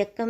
1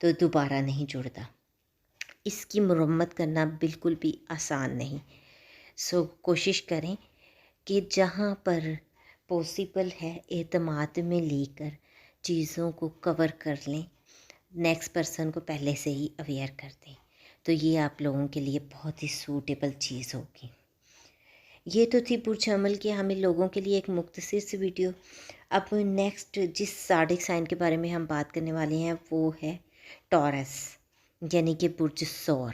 تو دوبارہ نہیں جڑتا۔ اس کی مرمت کرنا بالکل بھی آسان نہیں۔ کوشش کریں کہ جہاں پر پاسبل ہے اعتماد میں لے کر چیزوں کو کور کر لیں، نیکسٹ پرسن کو پہلے سے ہی اویئر کر دیں، تو یہ آپ لوگوں کے لیے بہت ہی سوٹیبل چیز ہوگی۔ یہ تو تھی برج حمل کی ہمیں لوگوں کے لیے ایک مختصر سی ویڈیو۔ اب نیکسٹ جس زاڈک سائن کے بارے میں ہم بات کرنے والے ہیں وہ ہے ٹورس، یعنی کہ برج ثور۔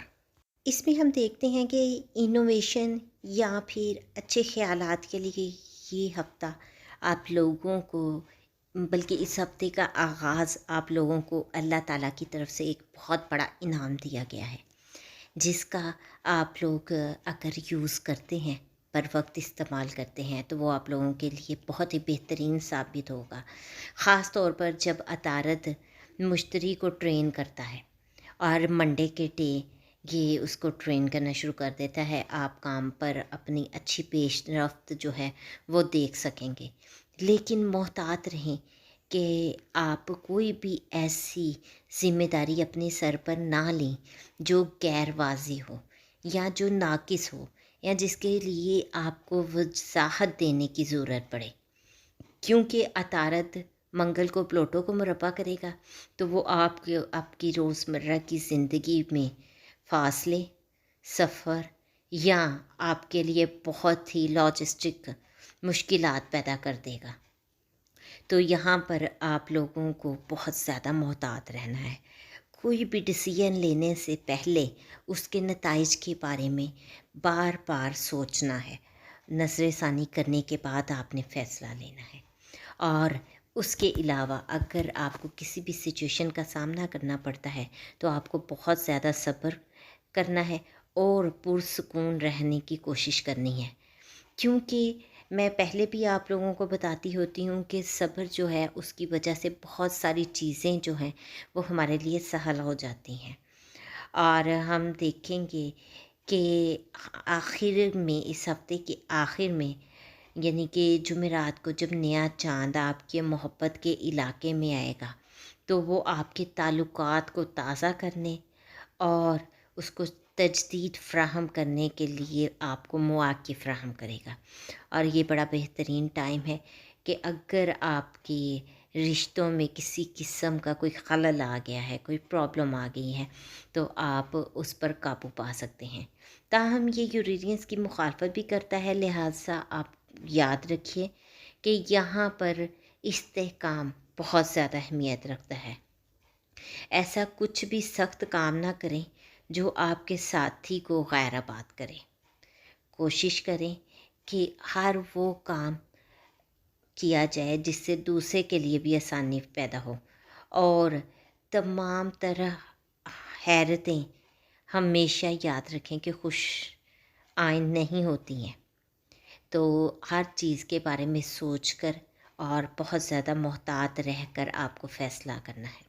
اس میں ہم دیکھتے ہیں کہ انوویشن یا پھر اچھے خیالات کے لیے یہ ہفتہ آپ لوگوں کو، بلکہ اس ہفتے کا آغاز آپ لوگوں کو اللہ تعالیٰ کی طرف سے ایک بہت بڑا انعام دیا گیا ہے، جس کا آپ لوگ اگر یوز کرتے ہیں، پر وقت استعمال کرتے ہیں، تو وہ آپ لوگوں کے لیے بہت ہی بہترین ثابت ہوگا۔ خاص طور پر جب عطارد مشتری کو ٹرین کرتا ہے اور منڈے کے ڈے یہ اس کو ٹرین کرنا شروع کر دیتا ہے، آپ کام پر اپنی اچھی پیش رفت جو ہے وہ دیکھ سکیں گے۔ لیکن محتاط رہیں کہ آپ کوئی بھی ایسی ذمہ داری اپنے سر پر نہ لیں جو غیر واضح ہو یا جو ناقص ہو یا جس کے لیے آپ کو وضاحت دینے کی ضرورت پڑے، کیونکہ عطارد منگل کو پلوٹو کو مربع کرے گا، تو وہ آپ کی روزمرہ کی زندگی میں فاصلے، سفر یا آپ کے لیے بہت ہی لاجسٹک مشکلات پیدا کر دے گا۔ تو یہاں پر آپ لوگوں کو بہت زیادہ محتاط رہنا ہے۔ کوئی بھی ڈیسیژن لینے سے پہلے اس کے نتائج کے بارے میں بار بار سوچنا ہے، نظر ثانی کرنے کے بعد آپ نے فیصلہ لینا ہے۔ اور اس کے علاوہ اگر آپ کو کسی بھی سچویشن کا سامنا کرنا پڑتا ہے تو آپ کو بہت زیادہ صبر کرنا ہے اور پرسکون رہنے کی کوشش کرنی ہے، کیونکہ میں پہلے بھی آپ لوگوں کو بتاتی ہوتی ہوں کہ صبر جو ہے اس کی وجہ سے بہت ساری چیزیں جو ہیں وہ ہمارے لیے سہل ہو جاتی ہیں۔ اور ہم دیکھیں گے کہ آخر میں، اس ہفتے کے آخر میں، یعنی کہ جمعرات کو جب نیا چاند آپ کے محبت کے علاقے میں آئے گا تو وہ آپ کے تعلقات کو تازہ کرنے اور اس کو تجدید فراہم کرنے کے لیے آپ کو مواقع فراہم کرے گا۔ اور یہ بڑا بہترین ٹائم ہے کہ اگر آپ کے رشتوں میں کسی قسم کا کوئی خلل آ گیا ہے، کوئی پرابلم آ گئی ہے، تو آپ اس پر قابو پا سکتے ہیں۔ تاہم یہ یورینس کی مخالفت بھی کرتا ہے، لہٰذا آپ یاد رکھیے کہ یہاں پر استحکام بہت زیادہ اہمیت رکھتا ہے۔ ایسا کچھ بھی سخت کام نہ کریں جو آپ کے ساتھی کو غیر آباد کرے۔ کوشش کریں کہ ہر وہ کام کیا جائے جس سے دوسرے کے لیے بھی آسانی پیدا ہو، اور تمام طرح حیرتیں ہمیشہ یاد رکھیں کہ خوش آئند نہیں ہوتی ہیں، تو ہر چیز کے بارے میں سوچ کر اور بہت زیادہ محتاط رہ کر آپ کو فیصلہ کرنا ہے۔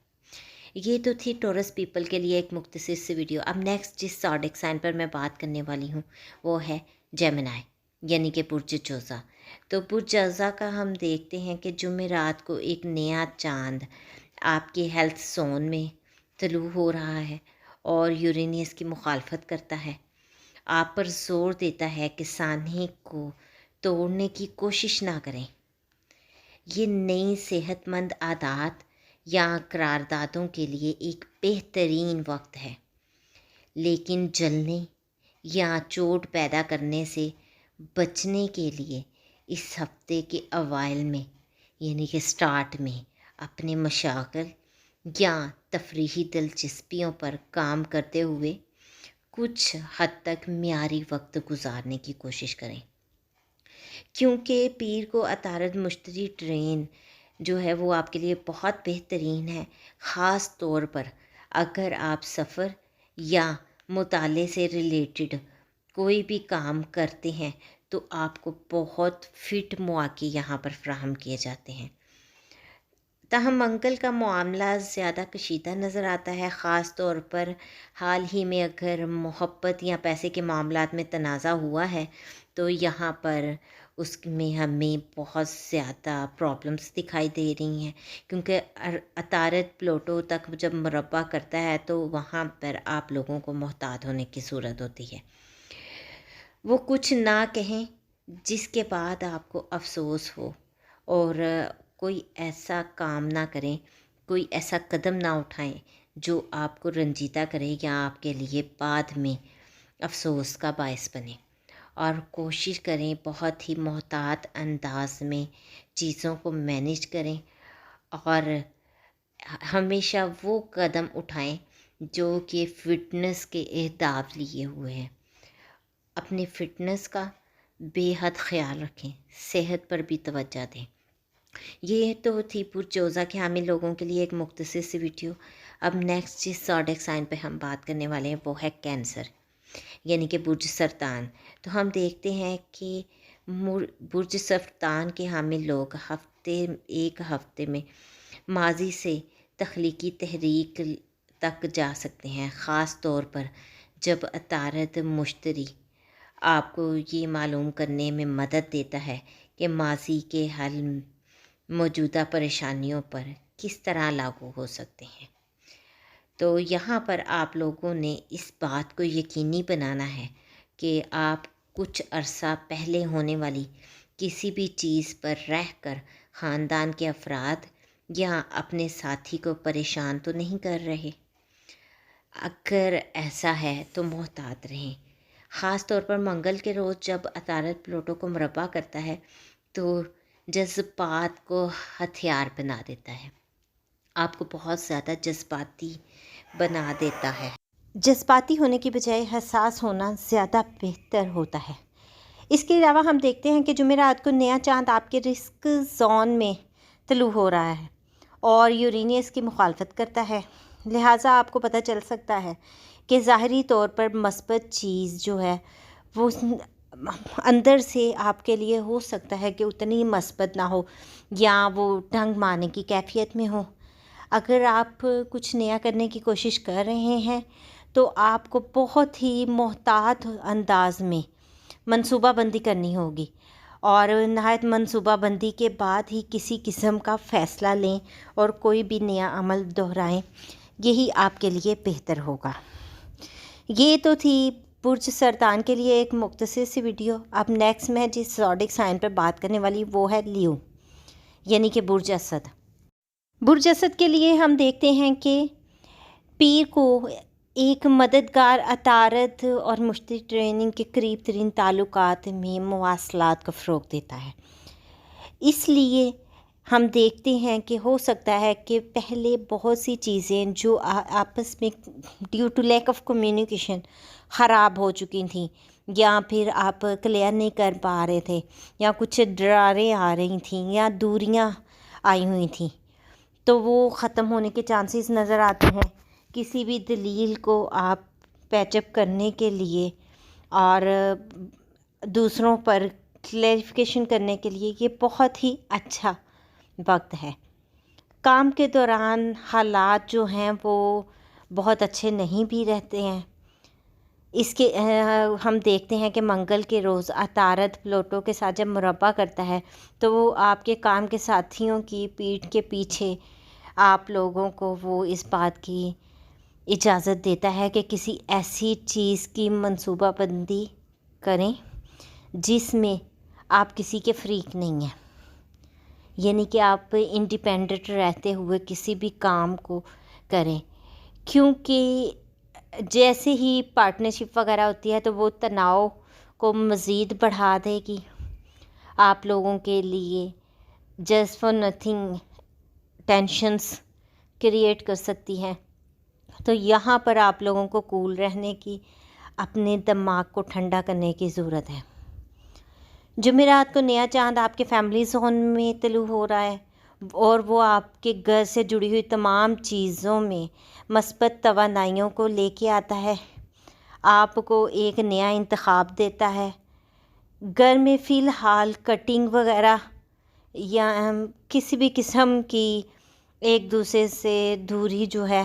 یہ تو تھی ٹورس پیپل کے لیے ایک مختصر سی ویڈیو۔ اب نیکسٹ جس زاڈک سائن پر میں بات کرنے والی ہوں وہ ہے جیمنائی، یعنی کہ برج جوزا۔ تو برج جوزا کا ہم دیکھتے ہیں کہ جمعرات کو ایک نیا چاند آپ کے ہیلتھ زون میں طلوع ہو رہا ہے اور یورینس کی مخالفت کرتا ہے، آپ پر زور دیتا ہے کہ سانحے کو توڑنے کی کوشش نہ کریں۔ یہ نئی صحت مند عادات یا قراردادوں کے لیے ایک بہترین وقت ہے، لیکن جلنے یا چوٹ پیدا کرنے سے بچنے کے لیے اس ہفتے کے اوائل میں، یعنی کہ سٹارٹ میں، اپنے مشاغل یا تفریحی دلچسپیوں پر کام کرتے ہوئے کچھ حد تک معیاری وقت گزارنے کی کوشش کریں، کیونکہ پیر کو عطارد مشتری ٹرین جو ہے وہ آپ کے لیے بہت بہترین ہے، خاص طور پر اگر آپ سفر یا مطالعے سے ریلیٹڈ کوئی بھی کام کرتے ہیں تو آپ کو بہت فٹ مواقع یہاں پر فراہم کیے جاتے ہیں۔ تاہم منگل کا معاملہ زیادہ کشیدہ نظر آتا ہے، خاص طور پر حال ہی میں اگر محبت یا پیسے کے معاملات میں تنازع ہوا ہے تو یہاں پر اس میں ہمیں بہت زیادہ پرابلمس دکھائی دے رہی ہیں، کیونکہ عطارد پلوٹو تک جب مربع کرتا ہے تو وہاں پر آپ لوگوں کو محتاط ہونے کی صورت ہوتی ہے۔ وہ کچھ نہ کہیں جس کے بعد آپ کو افسوس ہو، اور کوئی ایسا کام نہ کریں، کوئی ایسا قدم نہ اٹھائیں جو آپ کو رنجیدہ کرے یا آپ کے لیے بعد میں افسوس کا باعث بنے، اور کوشش کریں بہت ہی محتاط انداز میں چیزوں کو مینیج کریں، اور ہمیشہ وہ قدم اٹھائیں جو کہ فٹنس کے اہداف لیے ہوئے ہیں۔ اپنی فٹنس کا بے حد خیال رکھیں، صحت پر بھی توجہ دیں۔ یہ تو تھی پرجوزہ کے حامل لوگوں کے لیے ایک مختصر سی ویڈیو۔ اب نیکسٹ جس زوڈیک سائن پہ ہم بات کرنے والے ہیں وہ ہے کینسر، یعنی کہ برج سرطان۔ تو ہم دیکھتے ہیں کہ برج سرطان کے حامل لوگ ایک ہفتے میں ماضی سے تخلیقی تحریک تک جا سکتے ہیں، خاص طور پر جب عطارد مشتری آپ کو یہ معلوم کرنے میں مدد دیتا ہے کہ ماضی کے حل موجودہ پریشانیوں پر کس طرح لاگو ہو سکتے ہیں۔ تو یہاں پر آپ لوگوں نے اس بات کو یقینی بنانا ہے کہ آپ کچھ عرصہ پہلے ہونے والی کسی بھی چیز پر رہ کر خاندان کے افراد یا اپنے ساتھی کو پریشان تو نہیں کر رہے۔ اگر ایسا ہے تو محتاط رہیں، خاص طور پر منگل کے روز جب عطارد پلوٹو کو مربع کرتا ہے تو جذبات کو ہتھیار بنا دیتا ہے، آپ کو بہت زیادہ جذباتی بنا دیتا ہے۔ جذباتی ہونے کی بجائے حساس ہونا زیادہ بہتر ہوتا ہے۔ اس کے علاوہ ہم دیکھتے ہیں کہ جمعرات کو نیا چاند آپ کے رسک زون میں طلوع ہو رہا ہے اور یورینیس کی مخالفت کرتا ہے، لہٰذا آپ کو پتہ چل سکتا ہے کہ ظاہری طور پر مثبت چیز جو ہے وہ اندر سے آپ کے لیے ہو سکتا ہے کہ اتنی مثبت نہ ہو یا وہ ڈھنگ مارنے کی کیفیت میں ہو۔ اگر آپ کچھ نیا کرنے کی کوشش کر رہے ہیں تو آپ کو بہت ہی محتاط انداز میں منصوبہ بندی کرنی ہوگی، اور نہایت منصوبہ بندی کے بعد ہی کسی قسم کا فیصلہ لیں اور کوئی بھی نیا عمل دہرائیں، یہی آپ کے لیے بہتر ہوگا۔ یہ تو تھی برج سرطان کے لیے ایک مختصر سی ویڈیو۔ اب نیکسٹ میں جس زوڈیک سائن پر بات کرنے والی وہ ہے لیو، یعنی کہ برج اسد۔ برج اسد کے لیے ہم دیکھتے ہیں کہ پیر کو ایک مددگار عطارد اور مشتری ٹریننگ کے قریب ترین تعلقات میں مواصلات کو فروغ دیتا ہے۔ اس لیے ہم دیکھتے ہیں کہ ہو سکتا ہے کہ پہلے بہت سی چیزیں جو آپس میں due to lack of communication خراب ہو چکی تھیں، یا پھر آپ کلیئر نہیں کر پا رہے تھے، یا کچھ دراریں آ رہی تھیں یا دوریاں آئی ہوئی تھیں، تو وہ ختم ہونے کے چانسز نظر آتے ہیں۔ کسی بھی دلیل کو آپ پیچ اپ کرنے کے لیے اور دوسروں پر کلیریفیکیشن کرنے کے لیے یہ بہت ہی اچھا وقت ہے۔ کام کے دوران حالات جو ہیں وہ بہت اچھے نہیں بھی رہتے ہیں۔ اس کے ہم دیکھتے ہیں کہ منگل کے روز عطارد پلوٹو کے ساتھ جب مربع کرتا ہے تو وہ آپ کے کام کے ساتھیوں کی پیٹھ کے پیچھے آپ لوگوں کو وہ اس بات کی اجازت دیتا ہے کہ کسی ایسی چیز کی منصوبہ بندی کریں جس میں آپ کسی کے فریق نہیں ہیں، یعنی کہ آپ انڈیپینڈنٹ رہتے ہوئے کسی بھی کام کو کریں، کیونکہ جیسے ہی پارٹنرشپ وغیرہ ہوتی ہے تو وہ تناؤ کو مزید بڑھا دے گی، آپ لوگوں کے لیے just for nothing tensions create کر سکتی ہیں۔ تو یہاں پر آپ لوگوں کو کول رہنے کی، اپنے دماغ کو ٹھنڈا کرنے کی ضرورت ہے۔ جمعرات کو نیا چاند آپ کے فیملی زون میں طلوع ہو رہا ہے اور وہ آپ کے گھر سے جڑی ہوئی تمام چیزوں میں مثبت توانائیوں کو لے کے آتا ہے، آپ کو ایک نیا انتخاب دیتا ہے۔ گھر میں فی الحال کٹنگ وغیرہ یا کسی بھی قسم کی ایک دوسرے سے دوری جو ہے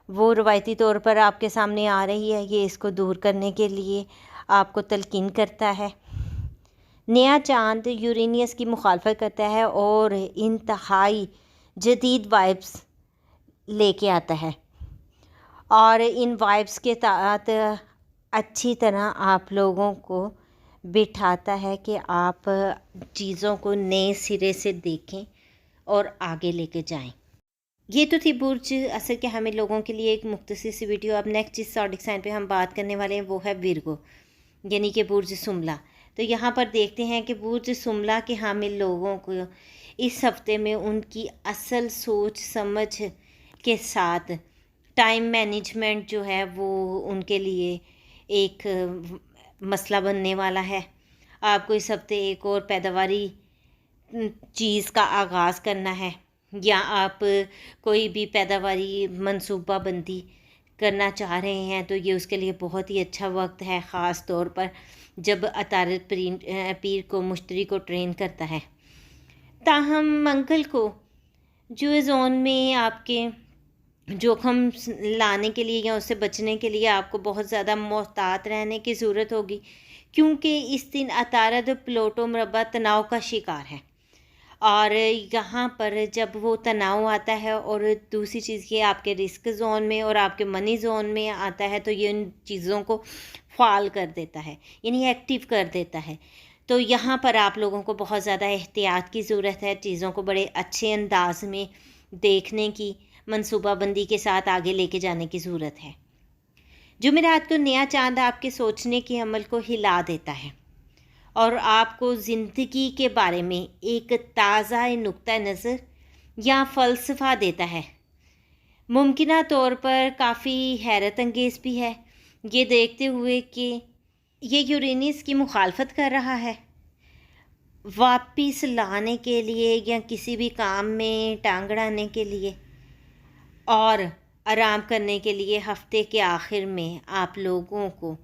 وہ روایتی طور پر آپ کے سامنے آ رہی ہے، یہ اس کو دور کرنے کے لیے آپ کو تلقین کرتا ہے۔ نیا چاند یورینیس کی مخالفت کرتا ہے اور انتہائی جدید وائبس لے کے آتا ہے، اور ان وائبس کے تحت اچھی طرح آپ لوگوں کو بٹھاتا ہے کہ آپ چیزوں کو نئے سرے سے دیکھیں اور آگے لے کے جائیں۔ یہ تو تھی برج اثر کے حامل لوگوں کے لیے ایک مختصر سی ویڈیو۔ اب نیکسٹ جس زوڈک سائن پہ ہم بات کرنے والے ہیں وہ ہے ورگو، یعنی کہ برج سملا۔ تو یہاں پر دیکھتے ہیں کہ برج سملا کے حامل لوگوں کو اس ہفتے میں ان کی اصل سوچ سمجھ کے ساتھ ٹائم مینجمنٹ جو ہے وہ ان کے لیے ایک مسئلہ بننے والا ہے۔ آپ کو اس ہفتے ایک اور پیداواری چیز کا آغاز کرنا ہے، یا آپ کوئی بھی پیداواری منصوبہ بندی کرنا چاہ رہے ہیں تو یہ اس کے لیے بہت ہی اچھا وقت ہے، خاص طور پر جب عطارد پیر کو مشتری کو ٹرین کرتا ہے۔ تاہم منگل کو جو زون میں آپ کے جوخم لانے کے لیے یا اس سے بچنے کے لیے آپ کو بہت زیادہ محتاط رہنے کی ضرورت ہوگی، کیونکہ اس دن عطارد پلوٹو مربع تناؤ کا شکار ہے، اور یہاں پر جب وہ تناؤ آتا ہے اور دوسری چیز یہ آپ کے رسک زون میں اور آپ کے منی زون میں آتا ہے تو یہ ان چیزوں کو فعال کر دیتا ہے، یعنی ایکٹیو کر دیتا ہے۔ تو یہاں پر آپ لوگوں کو بہت زیادہ احتیاط کی ضرورت ہے، چیزوں کو بڑے اچھے انداز میں دیکھنے کی، منصوبہ بندی کے ساتھ آگے لے کے جانے کی ضرورت ہے۔ جمعرات کو نیا چاند آپ کے سوچنے کے عمل کو ہلا دیتا ہے اور آپ کو زندگی کے بارے میں ایک تازہ نقطہ نظر یا فلسفہ دیتا ہے، ممکنہ طور پر کافی حیرت انگیز بھی ہے، یہ دیکھتے ہوئے کہ یہ یورینیس کی مخالفت کر رہا ہے۔ واپس لانے کے لیے یا کسی بھی کام میں ٹانگ اڑانے کے لیے اور آرام کرنے کے لیے ہفتے کے آخر میں آپ لوگوں کو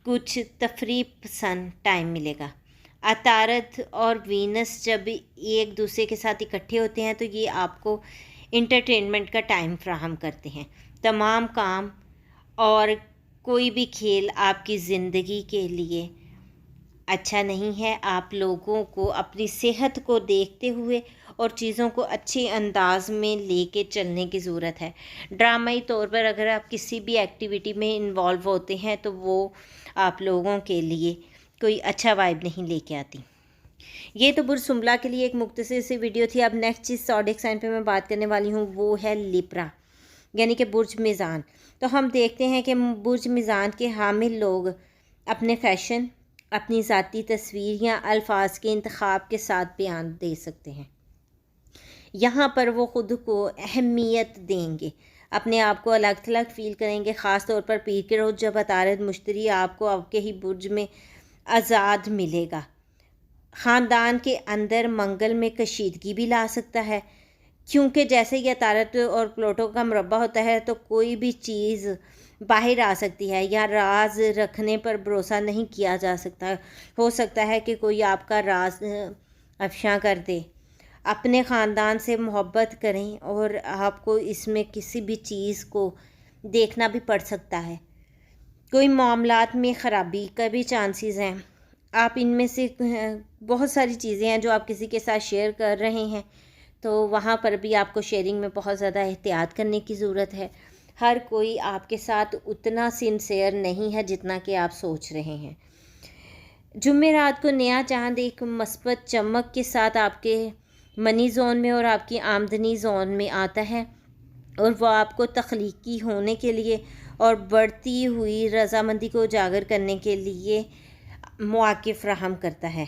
کچھ تفریح پسند ٹائم ملے گا۔ عطارد اور وینس جب ایک دوسرے کے ساتھ اکٹھے ہوتے ہیں تو یہ آپ کو انٹرٹینمنٹ کا ٹائم فراہم کرتے ہیں۔ تمام کام اور کوئی بھی کھیل آپ کی زندگی کے لیے اچھا نہیں ہے۔ آپ لوگوں کو اپنی صحت کو دیکھتے ہوئے اور چیزوں کو اچھے انداز میں لے کے چلنے کی ضرورت ہے۔ ڈرامائی طور پر اگر آپ کسی بھی ایکٹیویٹی میں انوالو ہوتے ہیں تو وہ آپ لوگوں کے لیے کوئی اچھا وائب نہیں لے کے آتی۔ یہ تو برج سملا کے لیے ایک مختصر سی ویڈیو تھی۔ اب نیکسٹ جس زوڈک سائن پہ میں بات کرنے والی ہوں وہ ہے لیبرا، یعنی کہ برج میزان۔ تو ہم دیکھتے ہیں کہ برج میزان کے حامل لوگ اپنے فیشن، اپنی ذاتی تصویر یا الفاظ کے انتخاب کے ساتھ بیان دے سکتے ہیں۔ یہاں پر وہ خود کو اہمیت دیں گے، اپنے آپ کو الگ تھلگ فیل کریں گے، خاص طور پر پیر کے روز جب عطارد مشتری آپ کو آپ کے ہی برج میں آزاد ملے گا۔ خاندان کے اندر منگل میں کشیدگی بھی لا سکتا ہے، کیونکہ جیسے ہی عطارد اور پلوٹو کا مربع ہوتا ہے تو کوئی بھی چیز باہر آ سکتی ہے، یا راز رکھنے پر بھروسہ نہیں کیا جا سکتا، ہو سکتا ہے کہ کوئی آپ کا راز افشاں کر دے۔ اپنے خاندان سے محبت کریں اور آپ کو اس میں کسی بھی چیز کو دیکھنا بھی پڑ سکتا ہے، کوئی معاملات میں خرابی کا بھی چانسز ہیں۔ آپ ان میں سے بہت ساری چیزیں ہیں جو آپ کسی کے ساتھ شیئر کر رہے ہیں، تو وہاں پر بھی آپ کو شیئرنگ میں بہت زیادہ احتیاط کرنے کی ضرورت ہے۔ ہر کوئی آپ کے ساتھ اتنا سنسیئر نہیں ہے جتنا کہ آپ سوچ رہے ہیں۔ جمعرات کو نیا چاند ایک مثبت چمک کے ساتھ آپ کے منی زون میں اور آپ کی آمدنی زون میں آتا ہے، اور وہ آپ کو تخلیقی ہونے کے لیے اور بڑھتی ہوئی رضامندی کو اجاگر کرنے کے لیے مواقع فراہم کرتا ہے۔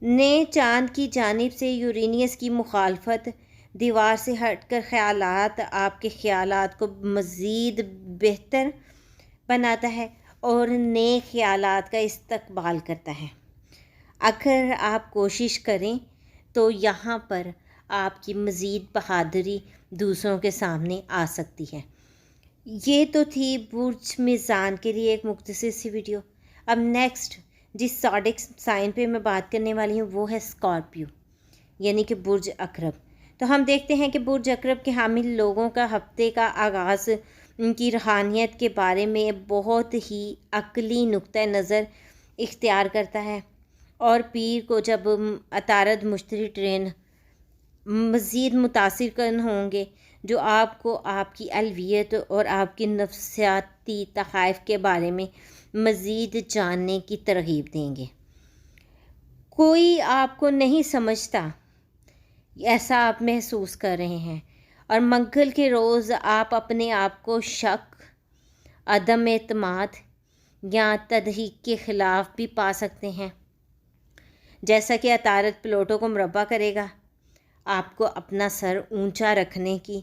نئے چاند کی جانب سے یورینیس کی مخالفت دیوار سے ہٹ کر خیالات، آپ کے خیالات کو مزید بہتر بناتا ہے اور نئے خیالات کا استقبال کرتا ہے۔ اگر آپ کوشش کریں تو یہاں پر آپ کی مزید بہادری دوسروں کے سامنے آ سکتی ہے۔ یہ تو تھی برج میزان کے لیے ایک مختصر سی ویڈیو۔ اب نیکسٹ جس زوڈک سائن پہ میں بات کرنے والی ہوں وہ ہے اسکارپیو، یعنی کہ برج عقرب۔ تو ہم دیکھتے ہیں کہ برج عقرب کے حامل لوگوں کا ہفتے کا آغاز ان کی روحانیت کے بارے میں بہت ہی عقلی نقطہ نظر اختیار کرتا ہے۔ اور پیر کو جب عطارد مشتری ٹرین مزید متاثر کن ہوں گے، جو آپ کو آپ کی الویت اور آپ کی نفسیاتی تحائف کے بارے میں مزید جاننے کی ترغیب دیں گے۔ کوئی آپ کو نہیں سمجھتا، ایسا آپ محسوس کر رہے ہیں، اور منگل کے روز آپ اپنے آپ کو شک، عدم اعتماد یا تضحیک کے خلاف بھی پا سکتے ہیں۔ جیسا کہ عطارد پلوٹو کو مربع کرے گا، آپ کو اپنا سر اونچا رکھنے کی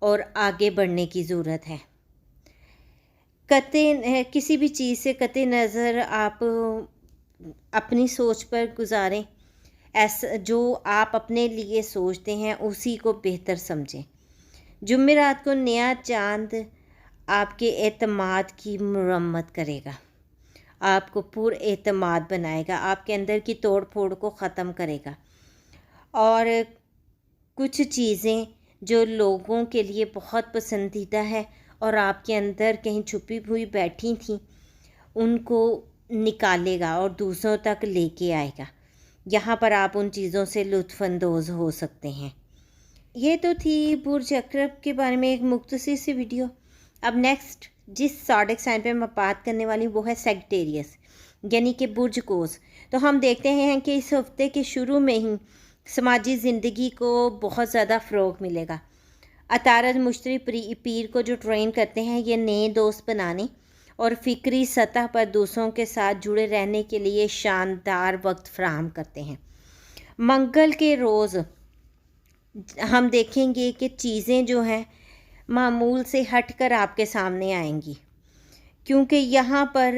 اور آگے بڑھنے کی ضرورت ہے۔ کسی بھی چیز سے قطع نظر آپ اپنی سوچ پر گزاریں، ایسا جو آپ اپنے لیے سوچتے ہیں اسی کو بہتر سمجھیں۔ جمعرات کو نیا چاند آپ کے اعتماد کی مرمت کرے گا، آپ کو پر اعتماد بنائے گا، آپ کے اندر کی توڑ پھوڑ کو ختم کرے گا، اور کچھ چیزیں جو لوگوں کے لیے بہت پسندیدہ ہے اور آپ کے اندر کہیں چھپی ہوئی بیٹھی تھیں، ان کو نکالے گا اور دوسروں تک لے کے آئے گا۔ یہاں پر آپ ان چیزوں سے لطف اندوز ہو سکتے ہیں۔ یہ تو تھی برج عقرب کے بارے میں ایک مختصر سی ویڈیو۔ اب نیکسٹ جس زوڈیک سائن پہ میں بات کرنے والی وہ ہے سیجیٹیریس، یعنی کہ برج قوس۔ تو ہم دیکھتے ہیں کہ اس ہفتے کے شروع میں ہی سماجی زندگی کو بہت زیادہ فروغ ملے گا۔ عطارد مشتری پیر کو جو ٹرین کرتے ہیں، یہ نئے دوست بنانے اور فکری سطح پر دوسروں کے ساتھ جڑے رہنے کے لیے شاندار وقت فراہم کرتے ہیں۔ منگل کے روز ہم دیکھیں گے کہ چیزیں جو ہیں معمول سے ہٹ کر آپ کے سامنے آئیں گی، کیونکہ یہاں پر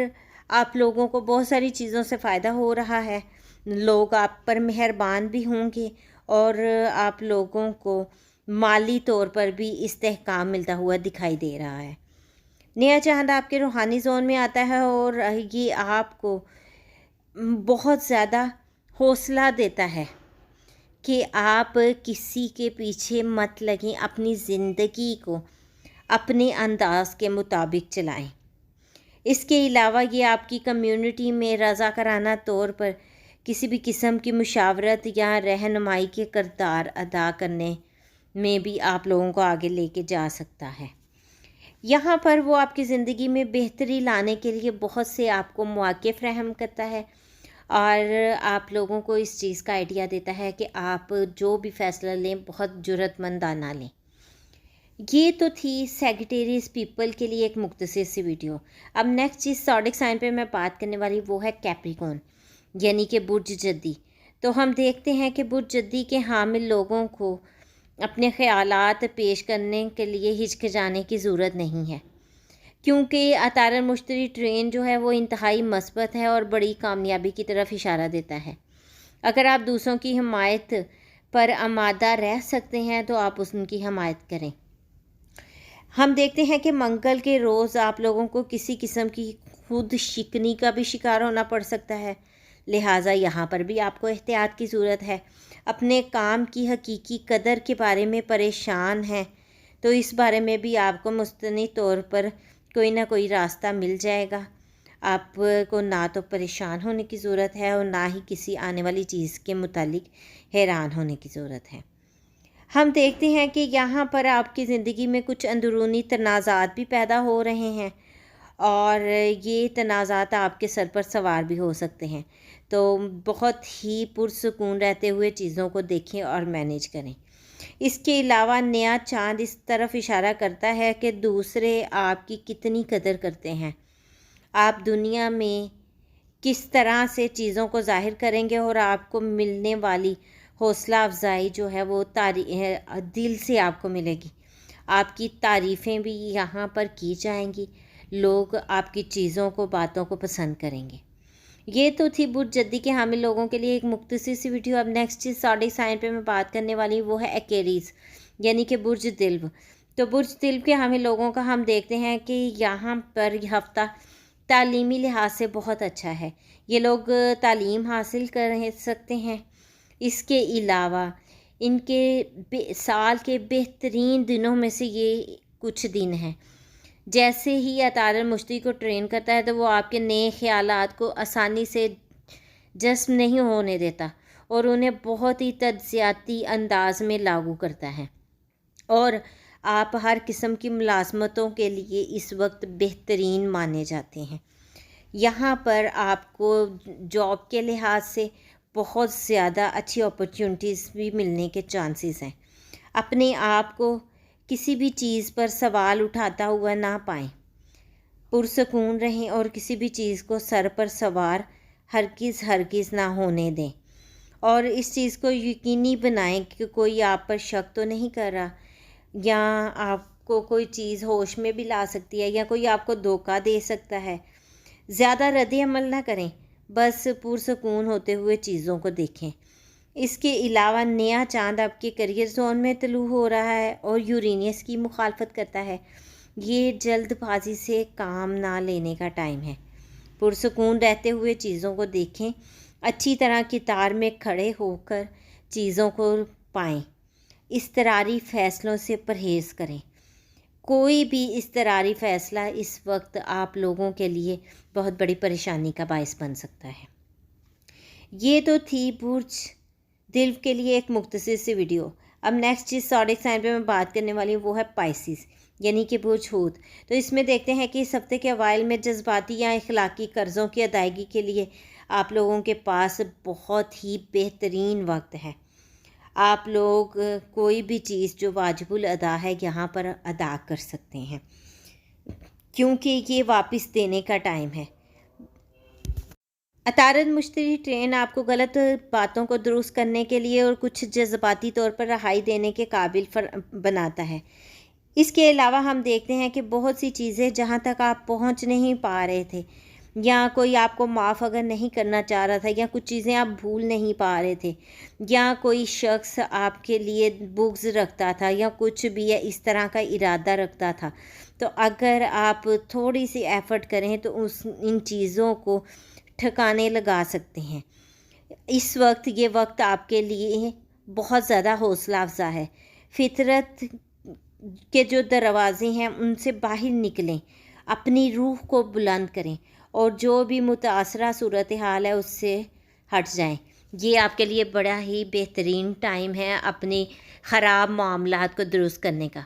آپ لوگوں کو بہت ساری چیزوں سے فائدہ ہو رہا ہے، لوگ آپ پر مہربان بھی ہوں گے اور آپ لوگوں کو مالی طور پر بھی استحکام ملتا ہوا دکھائی دے رہا ہے۔ نیا چاند آپ کے روحانی زون میں آتا ہے اور یہ آپ کو بہت زیادہ حوصلہ دیتا ہے کہ آپ کسی کے پیچھے مت لگیں، اپنی زندگی کو اپنے انداز کے مطابق چلائیں۔ اس کے علاوہ یہ آپ کی کمیونٹی میں رضاکارانہ طور پر کسی بھی قسم کی مشاورت یا رہنمائی کے کردار ادا کرنے میں بھی آپ لوگوں کو آگے لے کے جا سکتا ہے۔ یہاں پر وہ آپ کی زندگی میں بہتری لانے کے لیے بہت سے آپ کو مواقع فراہم کرتا ہے، اور آپ لوگوں کو اس چیز کا آئیڈیا دیتا ہے کہ آپ جو بھی فیصلہ لیں بہت جرأت مندانہ لیں۔ یہ تو تھی سیجیٹیریس پیپل کے لیے ایک مختصر سی ویڈیو۔ اب نیکسٹ جس زوڈیک سائن پہ میں بات کرنے والی وہ ہے کیپریکون، یعنی کہ برج جدی۔ تو ہم دیکھتے ہیں کہ برج جدی کے حامل لوگوں کو اپنے خیالات پیش کرنے کے لیے ہچکچانے کی ضرورت نہیں ہے، کیونکہ عطارد مشتری ٹرین جو ہے وہ انتہائی مثبت ہے اور بڑی کامیابی کی طرف اشارہ دیتا ہے۔ اگر آپ دوسروں کی حمایت پر آمادہ رہ سکتے ہیں تو آپ ان کی حمایت کریں۔ ہم دیکھتے ہیں کہ منگل کے روز آپ لوگوں کو کسی قسم کی خود شکنی کا بھی شکار ہونا پڑ سکتا ہے، لہٰذا یہاں پر بھی آپ کو احتیاط کی ضرورت ہے۔ اپنے کام کی حقیقی قدر کے بارے میں پریشان ہیں تو اس بارے میں بھی آپ کو مستند طور پر کوئی نہ کوئی راستہ مل جائے گا۔ آپ کو نہ تو پریشان ہونے کی ضرورت ہے اور نہ ہی کسی آنے والی چیز کے متعلق حیران ہونے کی ضرورت ہے۔ ہم دیکھتے ہیں کہ یہاں پر آپ کی زندگی میں کچھ اندرونی تنازعات بھی پیدا ہو رہے ہیں، اور یہ تنازعات آپ کے سر پر سوار بھی ہو سکتے ہیں، تو بہت ہی پرسکون رہتے ہوئے چیزوں کو دیکھیں اور مینیج کریں۔ اس کے علاوہ نیا چاند اس طرف اشارہ کرتا ہے کہ دوسرے آپ کی کتنی قدر کرتے ہیں، آپ دنیا میں کس طرح سے چیزوں کو ظاہر کریں گے، اور آپ کو ملنے والی حوصلہ افزائی جو ہے وہ دل سے آپ کو ملے گی۔ آپ کی تعریفیں بھی یہاں پر کی جائیں گی، لوگ آپ کی چیزوں کو، باتوں کو پسند کریں گے۔ یہ تو تھی برج جدی کے حامل لوگوں کے لیے ایک مختصر سی ویڈیو۔ اب نیکسٹ جس زوڈیک سائن پہ میں بات کرنے والی وہ ہے ایکیریز، یعنی کہ برج دلو۔ تو برج دلو کے حامل لوگوں کا ہم دیکھتے ہیں کہ یہاں پر یہ ہفتہ تعلیمی لحاظ سے بہت اچھا ہے، یہ لوگ تعلیم حاصل کر سکتے ہیں۔ اس کے علاوہ ان کے سال کے بہترین دنوں میں سے یہ کچھ دن ہیں۔ جیسے ہی عطارد مشتری کو ٹرین کرتا ہے تو وہ آپ کے نئے خیالات کو آسانی سے جذب نہیں ہونے دیتا اور انہیں بہت ہی تجزیاتی انداز میں لاگو کرتا ہے، اور آپ ہر قسم کی ملازمتوں کے لیے اس وقت بہترین مانے جاتے ہیں۔ یہاں پر آپ کو جاب کے لحاظ سے بہت زیادہ اچھی اپرچونٹیز بھی ملنے کے چانسز ہیں۔ اپنے آپ کو کسی بھی چیز پر سوال اٹھاتا ہوا نہ پائیں، پرسکون رہیں اور کسی بھی چیز کو سر پر سوار ہرگز نہ ہونے دیں، اور اس چیز کو یقینی بنائیں کہ کوئی آپ پر شک تو نہیں کر رہا، یا آپ کو کوئی چیز ہوش میں بھی لا سکتی ہے، یا کوئی آپ کو دھوکہ دے سکتا ہے۔ زیادہ رد عمل نہ کریں، بس پرسکون ہوتے ہوئے چیزوں کو دیکھیں۔ اس کے علاوہ نیا چاند آپ کے کیریئر زون میں طلوع ہو رہا ہے اور یورینیس کی مخالفت کرتا ہے۔ یہ جلد بازی سے کام نہ لینے کا ٹائم ہے۔ پرسکون رہتے ہوئے چیزوں کو دیکھیں، اچھی طرح قطار میں کھڑے ہو کر چیزوں کو پائیں۔ اضطراری فیصلوں سے پرہیز کریں۔ کوئی بھی اضطراری فیصلہ اس وقت آپ لوگوں کے لیے بہت بڑی پریشانی کا باعث بن سکتا ہے۔ یہ تو تھی برج دل کے لیے ایک مختصر سی ویڈیو۔ اب نیکسٹ جس زوڈیک سائن پہ میں بات کرنے والی ہوں وہ ہے پائسیز، یعنی کہ برج حوت۔ تو اس میں دیکھتے ہیں کہ اس ہفتے کے اوائل میں جذباتی یا اخلاقی قرضوں کی ادائیگی کے لیے آپ لوگوں کے پاس بہت ہی بہترین وقت ہے۔ آپ لوگ کوئی بھی چیز جو واجب الادا ہے یہاں پر ادا کر سکتے ہیں، کیونکہ یہ واپس دینے کا ٹائم ہے۔ عطارد مشتری ٹرین آپ کو غلط باتوں کو درست کرنے کے لیے اور کچھ جذباتی طور پر رہائی دینے کے قابل بناتا ہے۔ اس کے علاوہ ہم دیکھتے ہیں کہ بہت سی چیزیں جہاں تک آپ پہنچ نہیں پا رہے تھے، یا کوئی آپ کو معاف اگر نہیں کرنا چاہ رہا تھا، یا کچھ چیزیں آپ بھول نہیں پا رہے تھے، یا کوئی شخص آپ کے لیے بغض رکھتا تھا، یا کچھ بھی اس طرح کا ارادہ رکھتا تھا، تو اگر آپ تھوڑی سی ایفرٹ کریں تو ان چیزوں کو ٹھکانے لگا سکتے ہیں۔ اس وقت یہ وقت آپ کے لیے بہت زیادہ حوصلہ افزا ہے۔ فطرت کے جو دروازے ہیں ان سے باہر نکلیں، اپنی روح کو بلند کریں، اور جو بھی متاثرہ صورتحال ہے اس سے ہٹ جائیں۔ یہ آپ کے لیے بڑا ہی بہترین ٹائم ہے اپنے خراب معاملات کو درست کرنے کا۔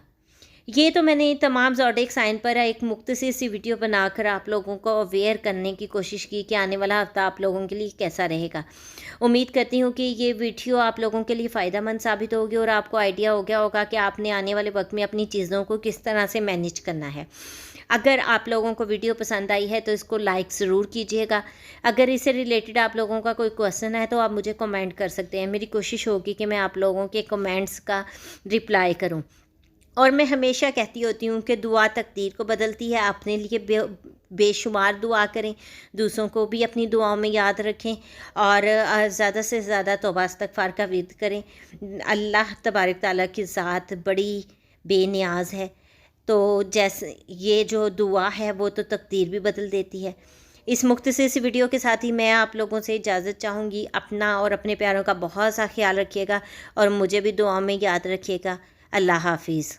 یہ تو میں نے تمام زوڈیک سائن پر ایک مختصر سی ویڈیو بنا کر آپ لوگوں کو اویئر کرنے کی کوشش کی کہ آنے والا ہفتہ آپ لوگوں کے لیے کیسا رہے گا۔ امید کرتی ہوں کہ یہ ویڈیو آپ لوگوں کے لیے فائدہ مند ثابت ہوگی اور آپ کو آئیڈیا ہو گیا ہوگا کہ آپ نے آنے والے وقت میں اپنی چیزوں کو کس طرح سے مینیج کرنا ہے۔ اگر آپ لوگوں کو ویڈیو پسند آئی ہے تو اس کو لائک ضرور کیجیے گا۔ اگر اس سے ریلیٹڈ آپ لوگوں کا کوئی کویسچن ہے تو آپ مجھے کمنٹ کر سکتے ہیں۔ میری کوشش ہوگی کہ میں آپ لوگوں کے کمنٹس کا رپلائی کروں۔ اور میں ہمیشہ کہتی ہوتی ہوں کہ دعا تقدیر کو بدلتی ہے۔ اپنے لیے بے شمار دعا کریں، دوسروں کو بھی اپنی دعاؤں میں یاد رکھیں، اور زیادہ سے زیادہ توبہ استغفار کا ورد کریں۔ اللہ تبارک تعالیٰ کی ذات بڑی بے نیاز ہے، تو جیسے یہ جو دعا ہے وہ تو تقدیر بھی بدل دیتی ہے۔ اس مختصر سی ویڈیو کے ساتھ ہی میں آپ لوگوں سے اجازت چاہوں گی۔ اپنا اور اپنے پیاروں کا بہت سا خیال رکھیے گا، اور مجھے بھی دعاؤں میں یاد رکھیے گا۔ اللہ حافظ۔